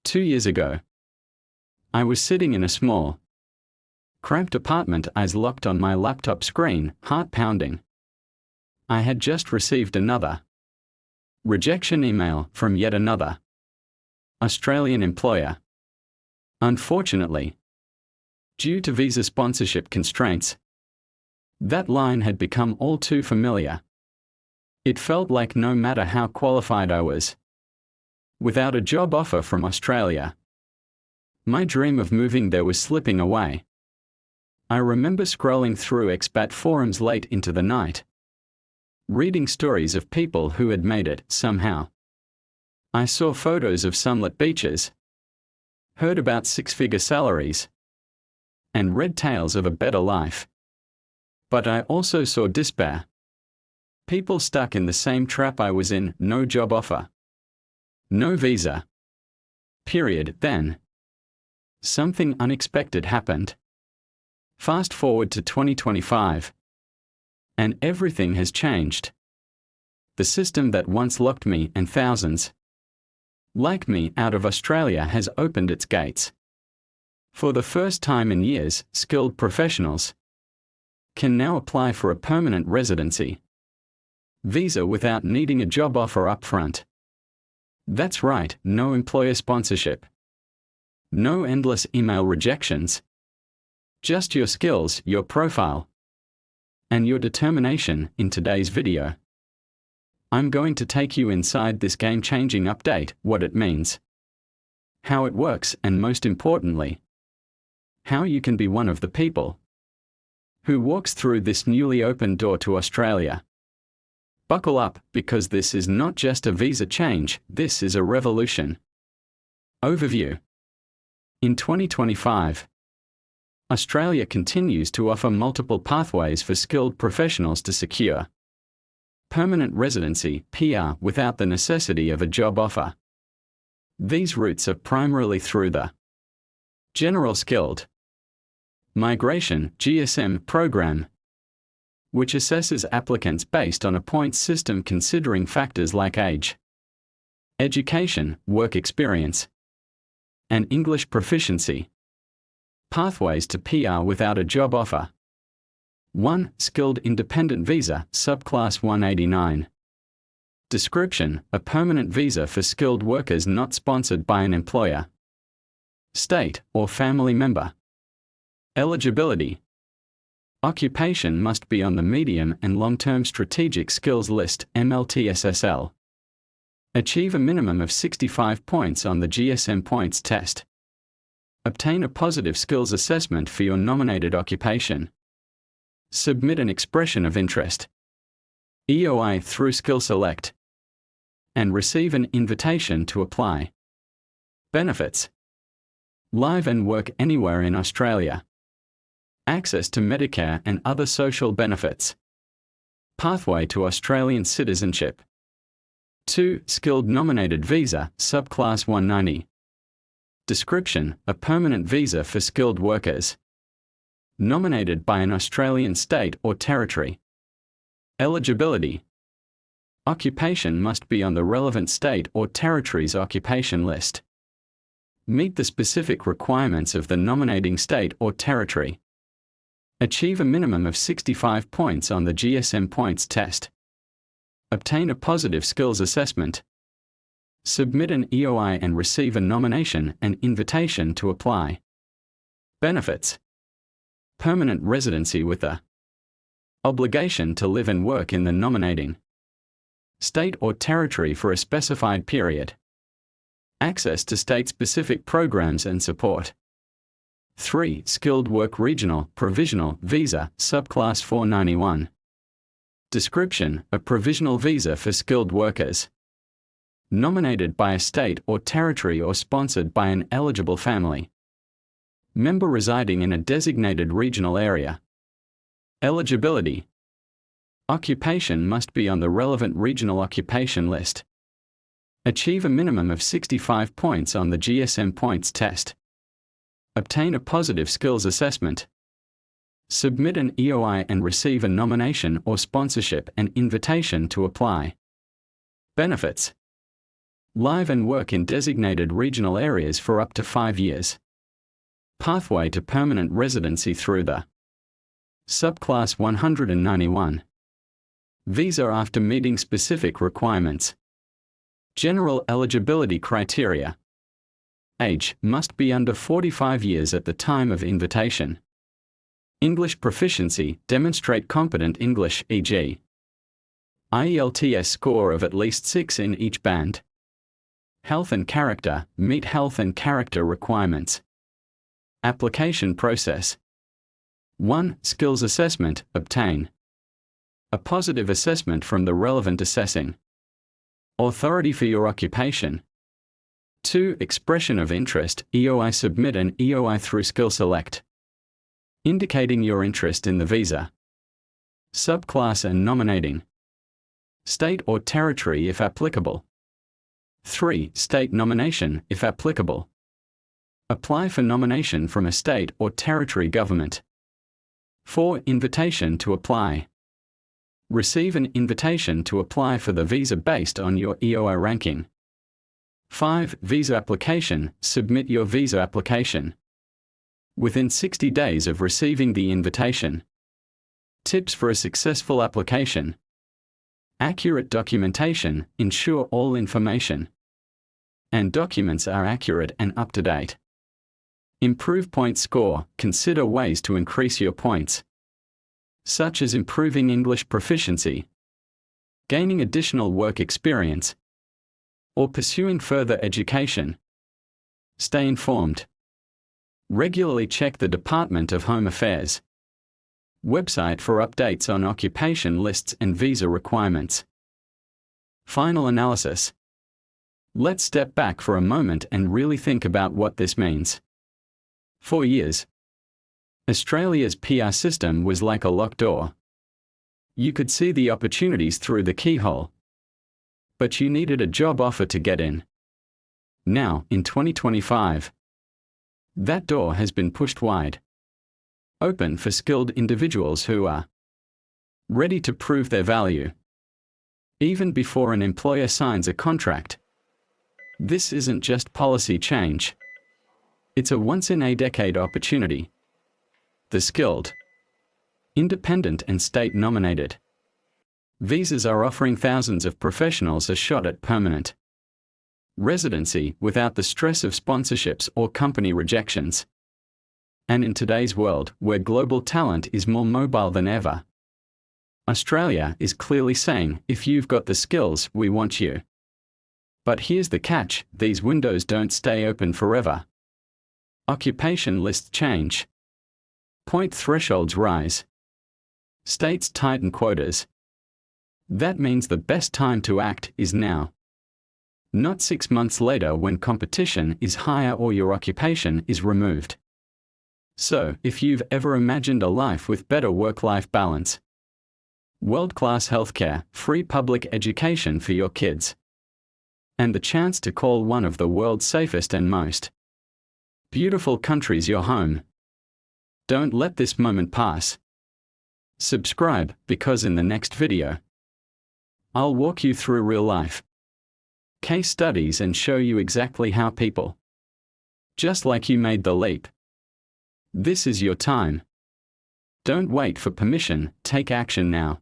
2 years ago. I was sitting in a small, cramped apartment, eyes locked on my laptop screen, heart pounding. I had just received another rejection email from yet another Australian employer. Unfortunately, due to visa sponsorship constraints, that line had become all too familiar. It felt like no matter how qualified I was, without a job offer from Australia, my dream of moving there was slipping away. I remember scrolling through expat forums late into the night, reading stories of people who had made it somehow. I saw photos of sunlit beaches, heard about six-figure salaries, and read tales of a better life. But I also saw despair. People stuck in the same trap I was in, no job offer, no visa. Then, something unexpected happened. Fast forward to 2025. And everything has changed. The system that once locked me and thousands like me out of Australia has opened its gates. For the first time in years, skilled professionals can now apply for a permanent residency visa without needing a job offer up front. That's right, no employer sponsorship. No endless email rejections. Just your skills, your profile, and your determination. In today's video, I'm going to take you inside this game-changing update, what it means, how it works, and most importantly, how you can be one of the people who walks through this newly opened door to Australia. Buckle up, because this is not just a visa change, this is a revolution. Overview. In 2025, Australia continues to offer multiple pathways for skilled professionals to secure permanent residency (PR) without the necessity of a job offer. These routes are primarily through the General Skilled Migration (GSM) program, which assesses applicants based on a points system considering factors like age, education, work experience, and English proficiency. Pathways to PR without a job offer. 1. Skilled Independent Visa, Subclass 189. Description: a permanent visa for skilled workers not sponsored by an employer, state, or family member. Eligibility: occupation must be on the Medium and Long-Term Strategic Skills List (MLTSSL). Achieve a minimum of 65 points on the GSM points test. Obtain a positive skills assessment for your nominated occupation. Submit an expression of interest (EOI) through SkillSelect, and receive an invitation to apply. Benefits: live and work anywhere in Australia. Access to Medicare and other social benefits. Pathway to Australian citizenship. 2. Skilled Nominated Visa, Subclass 190. Description: a permanent visa for skilled workers nominated by an Australian state or territory. Eligibility: occupation must be on the relevant state or territory's occupation list. Meet the specific requirements of the nominating state or territory. Achieve a minimum of 65 points on the GSM points test. Obtain a positive skills assessment. Submit an EOI and receive a nomination and invitation to apply. Benefits: permanent residency with the obligation to live and work in the nominating state or territory for a specified period. Access to state-specific programs and support. 3. Skilled Work Regional Provisional Visa, Subclass 491. Description: a provisional visa for skilled workers nominated by a state or territory or sponsored by an eligible family member residing in a designated regional area. Eligibility: occupation must be on the relevant regional occupation list. Achieve a minimum of 65 points on the GSM points test. Obtain a positive skills assessment. Submit an EOI and receive a nomination or sponsorship and invitation to apply. Benefits: Live and work in designated regional areas for up to 5 years. Pathway to permanent residency through the Subclass 191. Visa after meeting specific requirements. General eligibility criteria. Age must be under 45 years at the time of invitation. English proficiency, demonstrate competent English, e.g. IELTS score of at least 6 in each band. Health and character, meet health and character requirements. Application process. 1. Skills assessment, obtain a positive assessment from the relevant assessing authority for your occupation. 2. Expression of interest, EOI, submit an EOI through Skill Select, indicating your interest in the visa. Subclass and nominating state or territory if applicable. 3. State nomination if applicable. Apply for nomination from a state or territory government. 4. Invitation to apply. Receive an invitation to apply for the visa based on your EOI ranking. 5. Visa application, submit your visa application within 60 days of receiving the invitation. Tips for a successful application. Accurate documentation, ensure all information and documents are accurate and up to date. Improve point score, consider ways to increase your points, such as improving English proficiency, gaining additional work experience, or pursuing further education. Stay informed. Regularly check the Department of Home Affairs website for updates on occupation lists and visa requirements. Final analysis. Let's step back for a moment and really think about what this means. For years, Australia's PR system was like a locked door. You could see the opportunities through the keyhole, but you needed a job offer to get in. Now, in 2025, that door has been pushed wide, open for skilled individuals who are ready to prove their value, even before an employer signs a contract. This isn't just policy change. It's a once-in-a-decade opportunity. The skilled, independent and state-nominated visas are offering thousands of professionals a shot at permanent residency without the stress of sponsorships or company rejections. And in today's world, where global talent is more mobile than ever, Australia is clearly saying, if you've got the skills, we want you. But here's the catch, these windows don't stay open forever. Occupation lists change. Point thresholds rise. States tighten quotas. That means the best time to act is now. Not 6 months later when competition is higher or your occupation is removed. So, if you've ever imagined a life with better work-life balance, world-class healthcare, free public education for your kids, and the chance to call one of the world's safest and most beautiful countries your home, don't let this moment pass. Subscribe, because in the next video, I'll walk you through real-life case studies and show you exactly how people, just like you, made the leap. This is your time. Don't wait for permission, take action now.